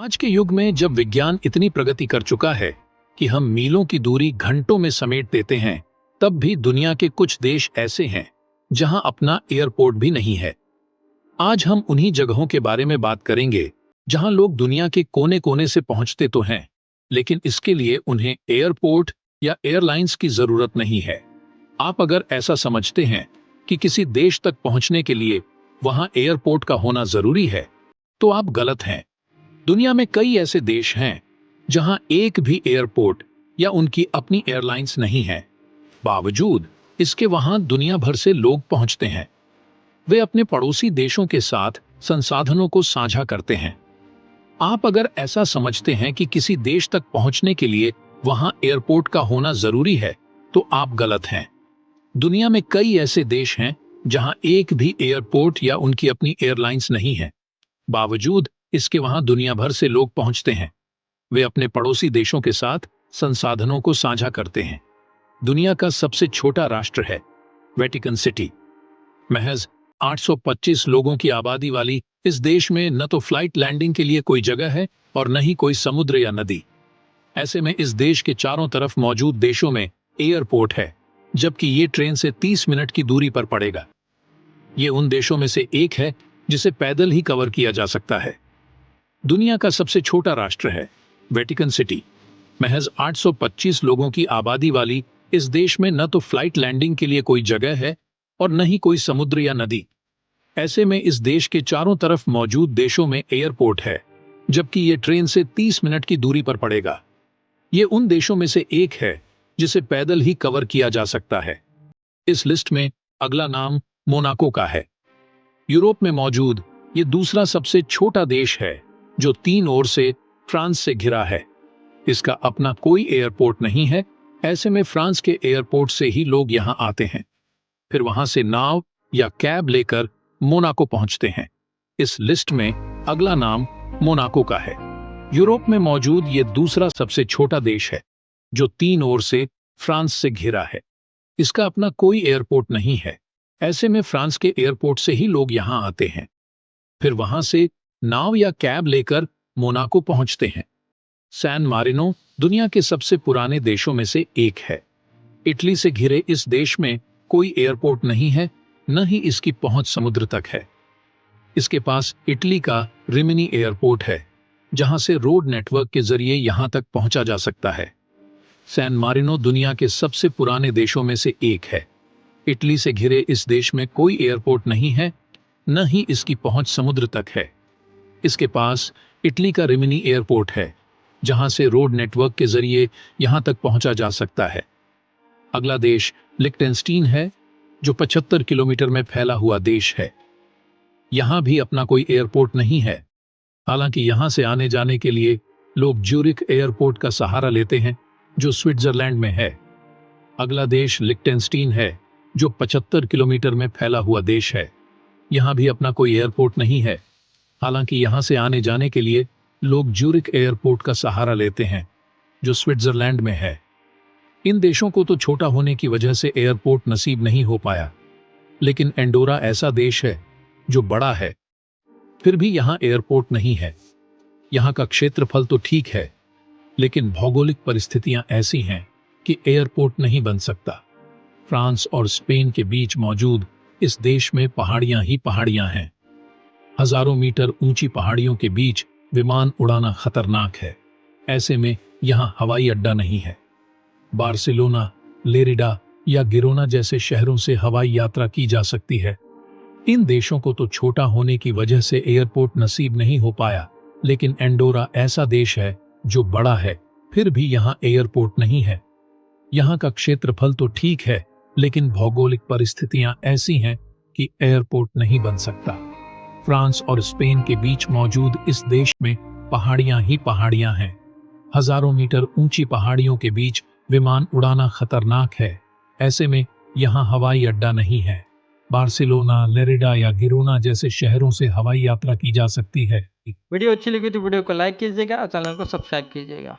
आज के युग में जब विज्ञान इतनी प्रगति कर चुका है कि हम मीलों की दूरी घंटों में समेट देते हैं, तब भी दुनिया के कुछ देश ऐसे हैं जहां अपना एयरपोर्ट भी नहीं है। आज हम उन्हीं जगहों के बारे में बात करेंगे जहां लोग दुनिया के कोने कोने से पहुंचते तो हैं, लेकिन इसके लिए उन्हें एयरपोर्ट या एयरलाइंस की जरूरत नहीं है। आप अगर ऐसा समझते हैं कि किसी देश तक पहुंचने के लिए वहां एयरपोर्ट का होना जरूरी है, तो आप गलत हैं। दुनिया में कई ऐसे देश हैं जहां एक भी एयरपोर्ट या उनकी अपनी एयरलाइंस नहीं है। बावजूद इसके वहां दुनिया भर से लोग पहुंचते हैं। वे अपने पड़ोसी देशों के साथ संसाधनों को साझा करते हैं। आप अगर ऐसा समझते हैं कि किसी देश तक पहुंचने के लिए वहां एयरपोर्ट का होना जरूरी है, तो आप गलत हैं। दुनिया में कई ऐसे देश हैं जहां एक भी एयरपोर्ट या उनकी अपनी एयरलाइंस नहीं है। बावजूद इसके वहां दुनिया भर से लोग पहुंचते हैं। वे अपने पड़ोसी देशों के साथ संसाधनों को साझा करते हैं। दुनिया का सबसे छोटा राष्ट्र है वेटिकन सिटी। महज 825 लोगों की आबादी वाली इस देश में न तो फ्लाइट लैंडिंग के लिए कोई जगह है और न ही कोई समुद्र या नदी। ऐसे में इस देश के चारों तरफ मौजूद देशों में एयरपोर्ट है, जबकि ये ट्रेन से 30 मिनट की दूरी पर पड़ेगा। ये उन देशों में से एक है जिसे पैदल ही कवर किया जा सकता है। दुनिया का सबसे छोटा राष्ट्र है वेटिकन सिटी। महज 825 लोगों की आबादी वाली इस देश में न तो फ्लाइट लैंडिंग के लिए कोई जगह है और न ही कोई समुद्र या नदी। ऐसे में इस देश के चारों तरफ मौजूद देशों में एयरपोर्ट है, जबकि ये ट्रेन से 30 मिनट की दूरी पर पड़ेगा। ये उन देशों में से एक है जिसे पैदल ही कवर किया जा सकता है। इस लिस्ट में अगला नाम मोनाको का है। यूरोप में मौजूद ये दूसरा सबसे छोटा देश है जो तीन ओर से फ्रांस से घिरा है। इसका अपना कोई एयरपोर्ट नहीं है। ऐसे में फ्रांस के एयरपोर्ट से ही लोग यहां आते हैं, फिर वहां से नाव या कैब लेकर मोनाको पहुंचते हैं। इस लिस्ट में अगला नाम मोनाको का है। यूरोप में मौजूद ये दूसरा सबसे छोटा देश है जो तीन ओर से फ्रांस से घिरा है। इसका अपना कोई एयरपोर्ट नहीं है। ऐसे में फ्रांस के एयरपोर्ट से ही लोग यहां आते हैं, फिर वहां से नाव या कैब लेकर मोनाको पहुंचते हैं। सैन मारिनो दुनिया के सबसे पुराने देशों में से एक है। इटली से घिरे इस देश में कोई एयरपोर्ट नहीं है, न ही इसकी पहुंच समुद्र तक है। इसके पास इटली का रिमिनी एयरपोर्ट है, जहां से रोड नेटवर्क के जरिए यहां तक पहुंचा जा सकता है। सैन मारिनो दुनिया के सबसे पुराने देशों में से एक है। इटली से घिरे इस देश में कोई एयरपोर्ट नहीं है, न ही इसकी पहुंच समुद्र तक है। इसके पास इटली का रिमिनी एयरपोर्ट है, जहां से रोड नेटवर्क के जरिए यहां तक पहुंचा जा सकता है। अगला देश लिक्टेनस्टीन है, जो 75 किलोमीटर में फैला हुआ देश है। यहां भी अपना कोई एयरपोर्ट नहीं है। हालांकि यहां से आने जाने के लिए लोग ज्यूरिख एयरपोर्ट का सहारा लेते हैं, जो स्विट्जरलैंड में है। अगला देश लिक्टेनस्टीन है, जो 75 किलोमीटर में फैला हुआ देश है। यहां भी अपना कोई एयरपोर्ट नहीं है। हालांकि यहां से आने जाने के लिए लोग ज्यूरिख एयरपोर्ट का सहारा लेते हैं, जो स्विट्जरलैंड में है। इन देशों को तो छोटा होने की वजह से एयरपोर्ट नसीब नहीं हो पाया, लेकिन एंडोरा ऐसा देश है जो बड़ा है, फिर भी यहां एयरपोर्ट नहीं है। यहां का क्षेत्रफल तो ठीक है, लेकिन भौगोलिक परिस्थितियां ऐसी हैं कि एयरपोर्ट नहीं बन सकता। फ्रांस और स्पेन के बीच मौजूद इस देश में पहाड़ियां ही पहाड़ियां हैं। हजारों मीटर ऊंची पहाड़ियों के बीच विमान उड़ाना खतरनाक है। ऐसे में यहां हवाई अड्डा नहीं है। बार्सिलोना, लेरिडा या गिरोना जैसे शहरों से हवाई यात्रा की जा सकती है। इन देशों को तो छोटा होने की वजह से एयरपोर्ट नसीब नहीं हो पाया, लेकिन एंडोरा ऐसा देश है जो बड़ा है, फिर भी यहां एयरपोर्ट नहीं है। यहां का क्षेत्रफल तो ठीक है, लेकिन भौगोलिक परिस्थितियां ऐसी हैं कि एयरपोर्ट नहीं बन सकता। फ्रांस और स्पेन के बीच मौजूद इस देश में पहाड़ियां ही पहाड़ियां हैं। हजारों मीटर ऊंची पहाड़ियों के बीच विमान उड़ाना खतरनाक है। ऐसे में यहां हवाई अड्डा नहीं है। बार्सिलोना, लेरिडा या गिरोना जैसे शहरों से हवाई यात्रा की जा सकती है। वीडियो अच्छी लगी तो वीडियो को लाइक कीजिएगा और चैनल को सब्सक्राइब कीजिएगा।